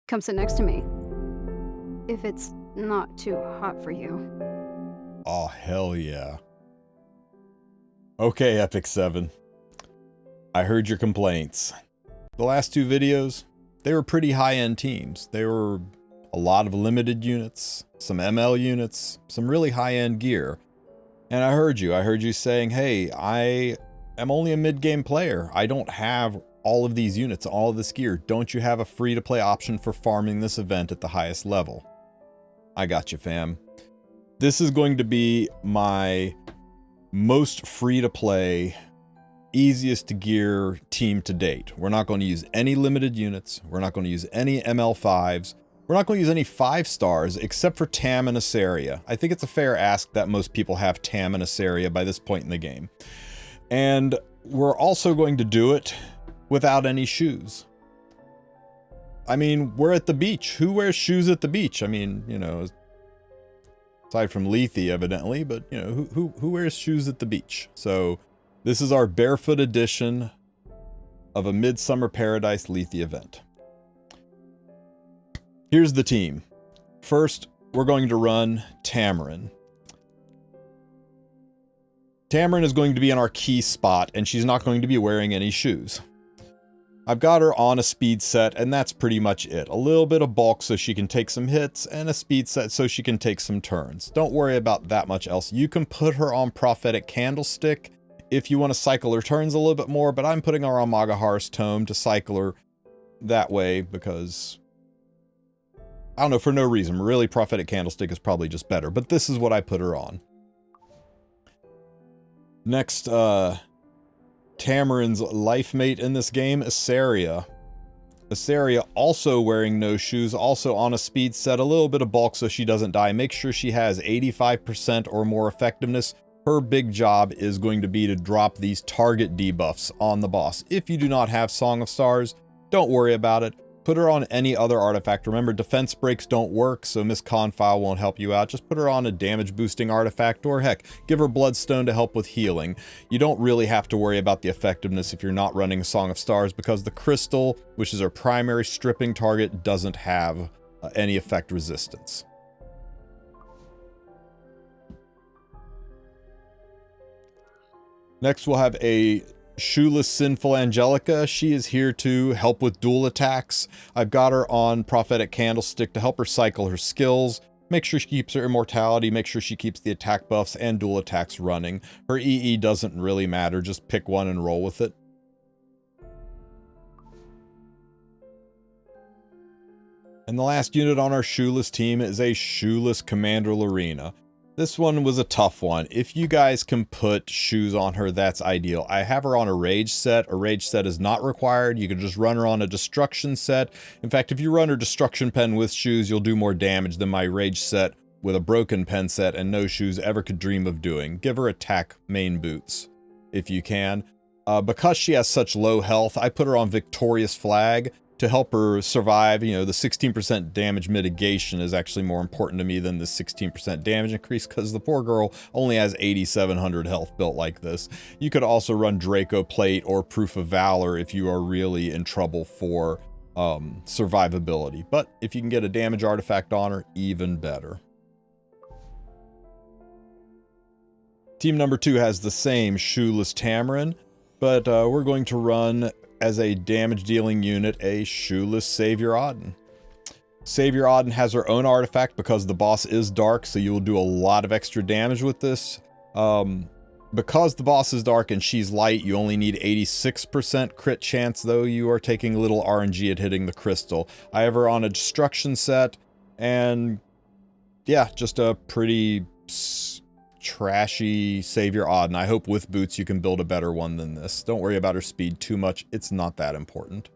Come sit next to me. If it's not too hot for you. Oh, hell yeah. Okay, Epic 7. I heard your complaints. The last two videos, they were pretty high-end teams. They were a lot of limited units, some ML units, some really high-end gear. And I heard you. I heard you saying, hey, I am only a mid-game player. I don't have all of these units, all of this gear. Don't you have a free-to-play option for farming this event at the highest level? I got you, fam. This is going to be my most free-to-play, easiest to gear team to date. We're not going to use any limited units. We're not going to use any ML5s. We're not going to use any 5-stars except for Tam and Asaria. I think it's a fair ask that most people have Tam and Asaria by this point in the game. And we're also going to do it without any shoes. I mean, we're at the beach. Who wears shoes at the beach? I mean, you know, aside from Lethe, evidently, but, you know, who wears shoes at the beach? So this is our barefoot edition of a Midsummer Paradise Lethe event. Here's the team. First, we're going to run Tamarin. Tamarin is going to be in our key spot, and she's not going to be wearing any shoes. I've got her on a speed set, and that's pretty much it. A little bit of bulk so she can take some hits, and a speed set so she can take some turns. Don't worry about that much else. You can put her on Prophetic Candlestick if you want to cycle her turns a little bit more, but I'm putting her on Magahar's Tome to cycle her that way because, I don't know, for no reason. Really, Prophetic Candlestick is probably just better, but this is what I put her on. Next, Tamarin's life mate in this game, Asaria. Asaria also wearing no shoes, also on a speed set, a little bit of bulk so she doesn't die. Make sure she has 85% or more effectiveness. Her big job is going to be to drop these target debuffs on the boss. If you do not have Song of Stars, don't worry about it. Put her on any other artifact. Remember, defense breaks don't work, so Miss Confile won't help you out. Just put her on a damage boosting artifact, or heck, give her Bloodstone to help with healing. You don't really have to worry about the effectiveness if you're not running Song of Stars, because the crystal, which is our primary stripping target, doesn't have any effect resistance. Next, we'll have a shoeless Sinful Angelica. She is here to help with dual attacks. I've got her on Prophetic Candlestick to help her cycle her skills, make sure she keeps her immortality, make sure she keeps the attack buffs and dual attacks running. Her EE doesn't really matter, just pick one and roll with it. And the last unit on our shoeless team is a shoeless Commander Lorena. This one was a tough one. If you guys can put shoes on her, that's ideal. I have her on a rage set. A rage set is not required. You can just run her on a destruction set. In fact, if you run her destruction pen with shoes, you'll do more damage than my rage set with a broken pen set and no shoes ever could dream of doing. Give her attack main boots if you can. Because she has such low health, I put her on Victorious Flag to help her survive. You know, the 16% damage mitigation is actually more important to me than the 16% damage increase, because the poor girl only has 8,700 health built like this. You could also run Draco Plate or Proof of Valor if you are really in trouble for survivability. But if you can get a damage artifact on her, even better. Team number 2 has the same shoeless Tamarin, but we're going to run as a damage dealing unit a shoeless Savior Auden. Savior Auden has her own artifact because the boss is dark, so you will do a lot of extra damage with this. Because the boss is dark and she's light, you only need 86% crit chance, though you are taking a little RNG at hitting the crystal. I have her on a destruction set, and yeah, just a pretty trashy Savior Auden. I hope with boots you can build a better one than this. Don't worry about her speed too much. It's not that important.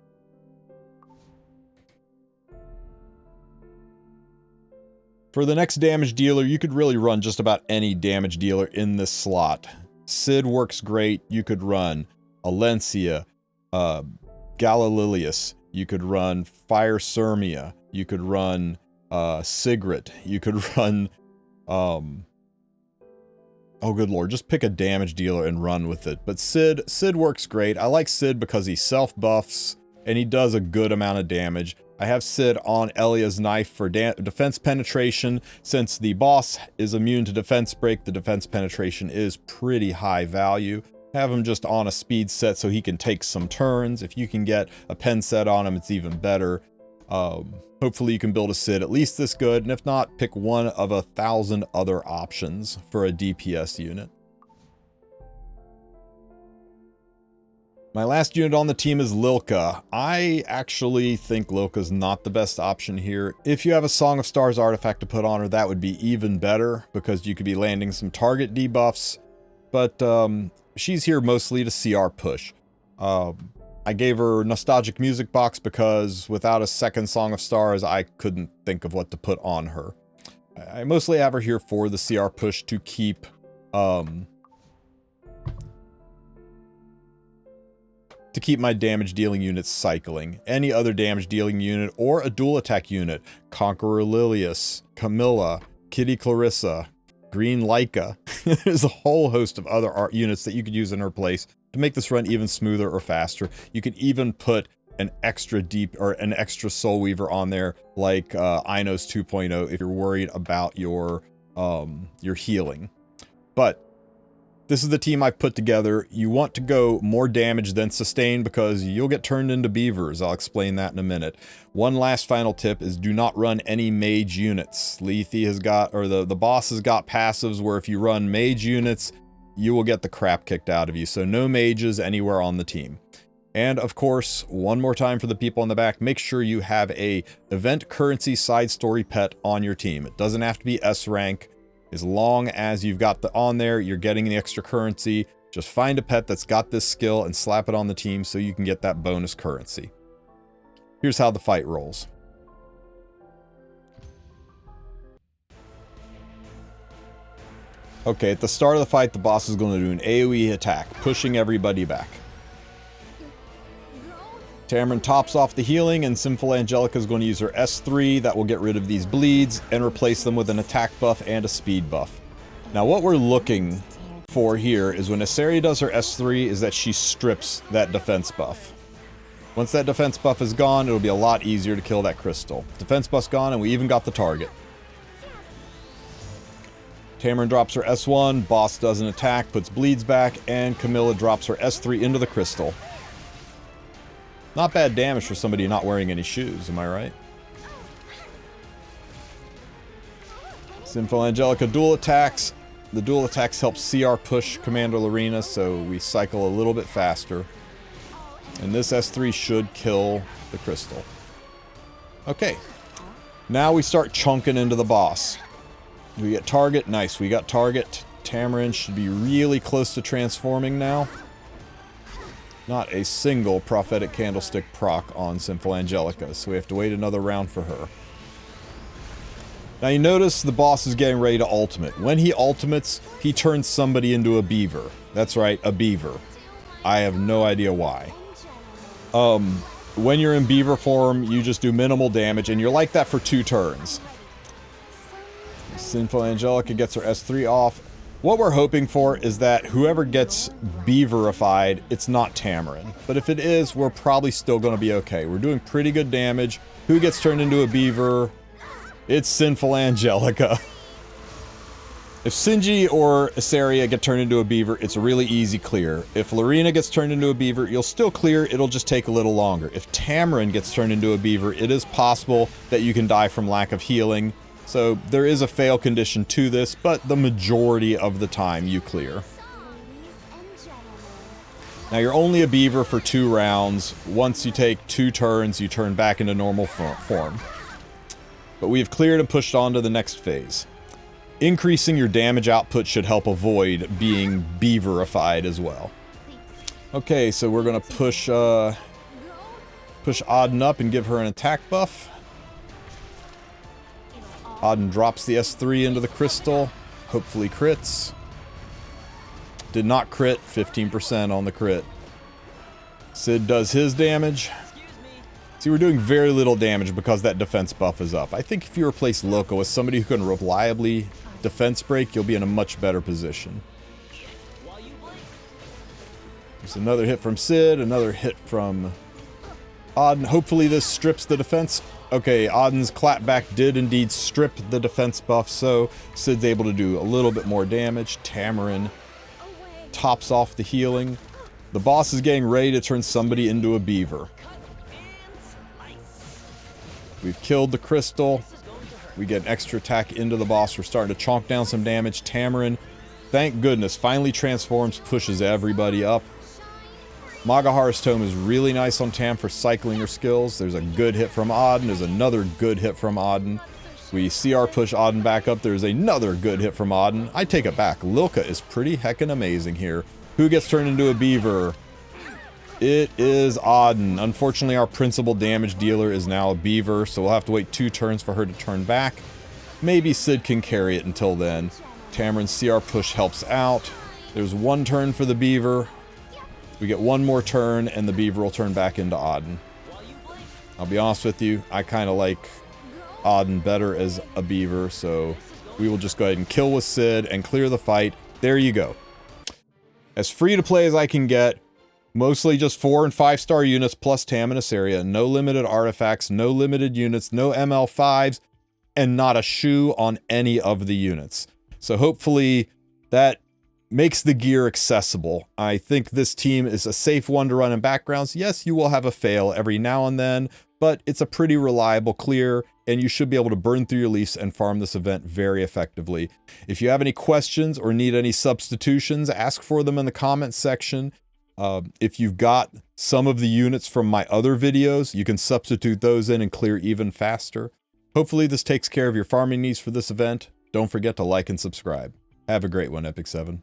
For the next damage dealer, you could really run just about any damage dealer in this slot. Sid works great. You could run Alencia, Galililius. You could run Fire Sirmia. You could run Sigrid. You could run oh, good lord, just pick a damage dealer and run with it. But Sid works great. I like Sid because he self-buffs, and he does a good amount of damage. I have Sid on Elia's knife for defense penetration. Since the boss is immune to defense break, the defense penetration is pretty high value. Have him just on a speed set so he can take some turns. If you can get a pen set on him, it's even better. Hopefully you can build a Sid at least this good, and if not, pick one of 1,000 other options for a DPS unit. My last unit on the team is Lethe. I actually think Lilka's not the best option here. If you have a Song of Stars artifact to put on her, that would be even better, because you could be landing some target debuffs. But she's here mostly to CR push. I gave her Nostalgic Music Box because without a second Song of Stars, I couldn't think of what to put on her. I mostly have her here for the CR push to keep my damage dealing units cycling. Any other damage dealing unit or a dual attack unit, Conqueror Lilius, Camilla, Kitty Clarissa, Green Leica. There's a whole host of other art units that you could use in her place to make this run even smoother or faster. You could even put an extra deep or an extra Soul Weaver on there, like Inos 2.0, if you're worried about your healing. But this is the team I've put together. You want to go more damage than sustain because you'll get turned into beavers. I'll explain that in a minute. One last final tip is do not run any mage units. Lethe has got, or the boss has got passives where if you run mage units, you will get the crap kicked out of you. So no mages anywhere on the team. And of course, one more time for the people in the back, make sure you have a event currency side story pet on your team. It doesn't have to be S rank. As long as you've got the on there, you're getting the extra currency. Just find a pet that's got this skill and slap it on the team so you can get that bonus currency. Here's how the fight rolls. Okay, at the start of the fight, the boss is going to do an AoE attack, pushing everybody back. Tamarin tops off the healing, and Sinful Angelica is going to use her S3 that will get rid of these bleeds and replace them with an attack buff and a speed buff. Now what we're looking for here is when Asaria does her S3 is that she strips that defense buff. Once that defense buff is gone, it'll be a lot easier to kill that crystal. Defense buff's gone, and we even got the target. Tamarin drops her S1, boss does an attack, puts bleeds back, and Camilla drops her S3 into the crystal. Not bad damage for somebody not wearing any shoes, am I right? Sinful Angelica dual attacks. The dual attacks help CR push Commander Lorena, so we cycle a little bit faster. And this S3 should kill the crystal. Okay. Now we start chunking into the boss. We get target. Nice, we got target. Tamarin should be really close to transforming now. Not a single Prophetic Candlestick proc on Sinful Angelica, so we have to wait another round for her. Now you notice the boss is getting ready to ultimate. When he ultimates, he turns somebody into a beaver. That's right, a beaver. I have no idea why. When you're in beaver form, you just do minimal damage, and you're like that for 2 turns. Sinful Angelica gets her S3 off. What we're hoping for is that whoever gets beaverified, it's not Tamarin. But if it is, we're probably still going to be okay. We're doing pretty good damage. Who gets turned into a beaver? It's Sinful Angelica. If Sinji or Asaria get turned into a beaver, it's a really easy clear. If Lorena gets turned into a beaver, you'll still clear, it'll just take a little longer. If Tamarin gets turned into a beaver, it is possible that you can die from lack of healing. So there is a fail condition to this, but the majority of the time you clear. Now you're only a beaver for 2 rounds. Once you take 2 turns, you turn back into normal form. But we have cleared and pushed on to the next phase. Increasing your damage output should help avoid being beaverified as well. Okay, so we're gonna push Auden up and give her an attack buff. Auden drops the S3 into the crystal. Hopefully crits. Did not crit, 15% on the crit. Sid does his damage. See, we're doing very little damage because that defense buff is up. I think if you replace Loco with somebody who can reliably defense break, you'll be in a much better position. There's another hit from Sid, another hit from Auden, hopefully this strips the defense. Okay, Auden's clapback did indeed strip the defense buff, so Sid's able to do a little bit more damage. Tamarin tops off the healing. The boss is getting ready to turn somebody into a beaver. We've killed the crystal. We get an extra attack into the boss. We're starting to chonk down some damage. Tamarin, thank goodness, finally transforms, pushes everybody up. Magahar's Tome is really nice on Tam for cycling her skills. There's a good hit from Auden. There's another good hit from Auden. We CR push Auden back up. There's another good hit from Auden. I take it back. Lilka is pretty heckin' amazing here. Who gets turned into a beaver? It is Auden. Unfortunately, our principal damage dealer is now a beaver, so we'll have to wait 2 turns for her to turn back. Maybe Sid can carry it until then. Tamarin's CR push helps out. There's 1 turn for the beaver. We get 1 more turn, and the beaver will turn back into Auden. I'll be honest with you, I kind of like Auden better as a beaver, so we will just go ahead and kill with Sid and clear the fight. There you go. As free to play as I can get. Mostly just 4 and 5 star units plus Tam in this area. No limited artifacts, no limited units, no ML5s, and not a shoe on any of the units. So hopefully that makes the gear accessible. I think this team is a safe one to run in backgrounds. Yes, you will have a fail every now and then, but it's a pretty reliable clear, and you should be able to burn through your leafs and farm this event very effectively. If you have any questions or need any substitutions, ask for them in the comments section. If you've got some of the units from my other videos, you can substitute those in and clear even faster. Hopefully this takes care of your farming needs for this event. Don't forget to like and subscribe. Have a great one, Epic 7.